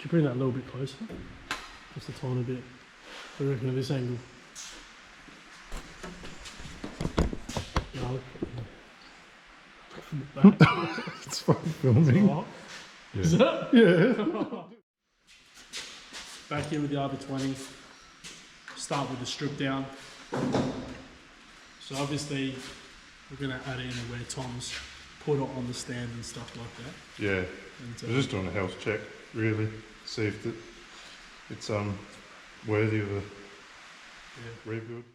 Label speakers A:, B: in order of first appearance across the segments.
A: Should bring that a little bit closer, just a tiny bit. I reckon at this angle. No, look from the back.
B: It's fun filming.
A: Right.
B: Yeah.
A: Is that?
B: Yeah.
A: Back here with the RB20. Start with the strip down. So obviously we're going to add in where Tom's put it on the stand and stuff like that.
B: Yeah.
A: And,
B: We're just doing a health check, really. See if it's worthy of a rebuild.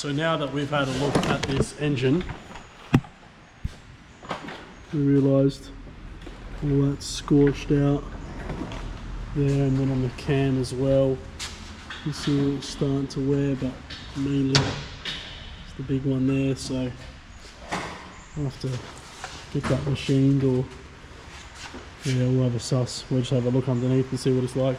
A: So now that we've had a look at this engine, we realised all that's scorched out there, and then on the cam as well. You see it's starting to wear, but mainly it's the big one there, so I'll have to get that machined, or yeah, we'll have a suss. We'll just have a look underneath and see what it's like.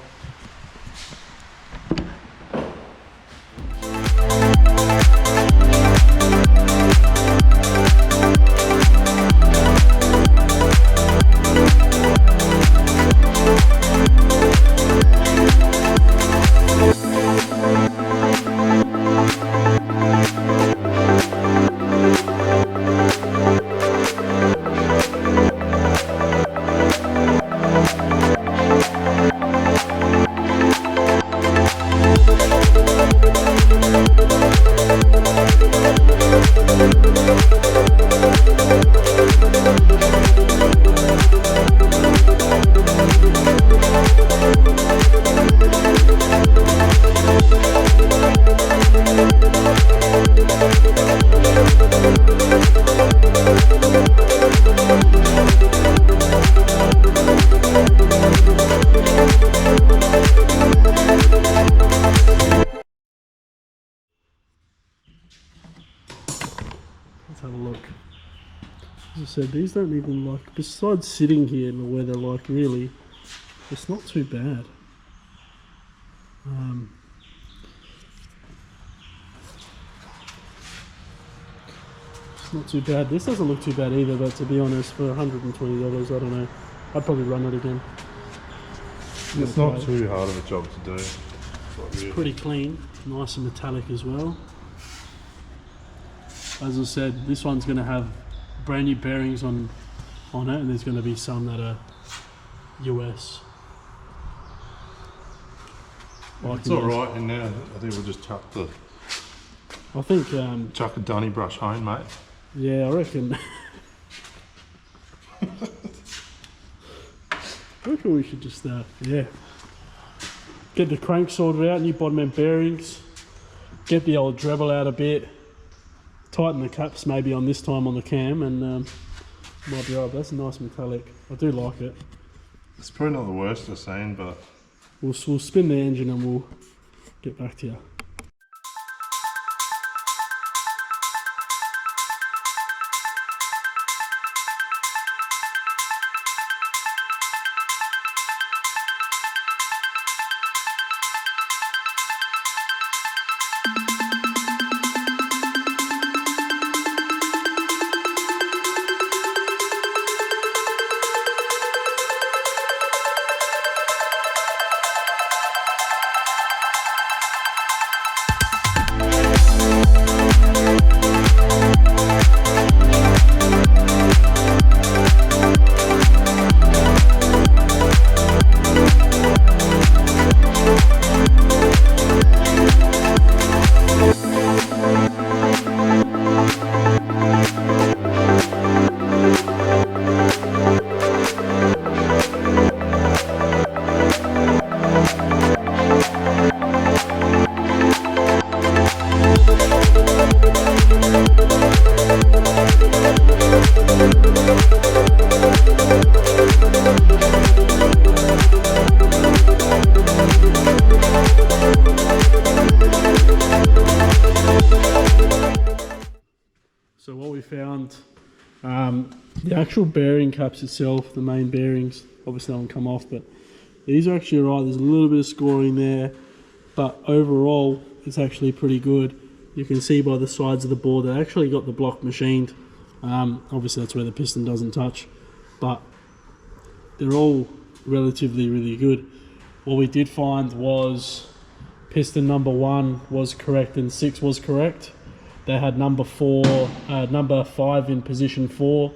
A: Let's have a look. As I said, these don't even, like, besides sitting here in the weather, like, really, it's not too bad. It's not too bad. This doesn't look too bad either, but to be honest, for $120, I don't know. I'd probably run it again.
B: It's not too hard of a job to do.
A: It's pretty clean, nice and metallic as well. As I said, this one's going to have brand new bearings on it, and there's going to be some that are US.
B: It's alright in there. I think we'll just chuck the chuck a dunny brush home, mate.
A: Yeah, I reckon. I reckon we should just yeah, get the crank sorted out, new bottom end bearings, get the old treble out a bit, tighten the caps maybe on this time on the cam, and might be right. But that's a nice metallic. I do like it.
B: It's probably not the worst I've seen, but
A: we'll spin the engine and we'll get back to you. So what we found, the actual bearing caps itself, the main bearings, obviously don't come off, but these are actually alright. There's a little bit of scoring there, but overall it's actually pretty good. You can see by the sides of the board, they actually got the block machined. Obviously that's where the piston doesn't touch, but they're all relatively really good. What we did find was piston number 1 was correct and 6 was correct. They had number 5 in position 4,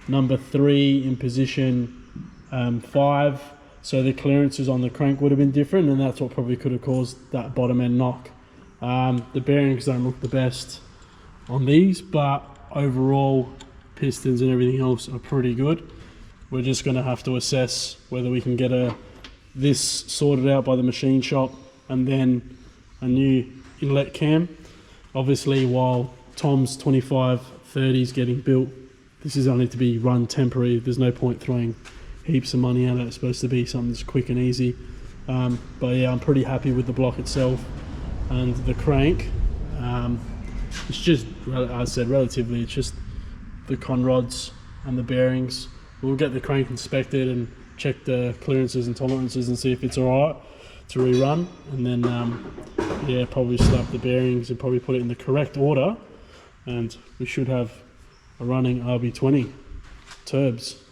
A: number 3 in position 5. So the clearances on the crank would have been different, and that's what probably could have caused that bottom end knock. The bearings don't look the best on these, but overall pistons and everything else are pretty good. We're just going to have to assess whether we can get this sorted out by the machine shop, and then a new inlet cam. Obviously, while Tom's 2530 is getting built, this is only to be run temporary. There's no point throwing heaps of money at it. It's supposed to be something that's quick and easy. But yeah, I'm pretty happy with the block itself and the crank. It's just, as I said, relatively, it's just the con rods and the bearings. We'll get the crank inspected and check the clearances and tolerances and see if it's alright to rerun, and then yeah, probably slap the bearings and probably put it in the correct order, and we should have a running RB20 turbs.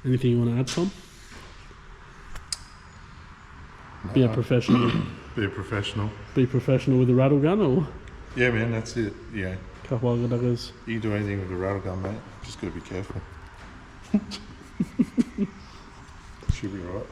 A: Anything you want to add, Tom? Be a professional.
B: Be a professional.
A: Be professional with a rattle gun, or
B: Yeah, man, that's it. Yeah.
A: couple of others.
B: You can do anything with a rattle gun, mate. Just gotta be careful. Should be alright.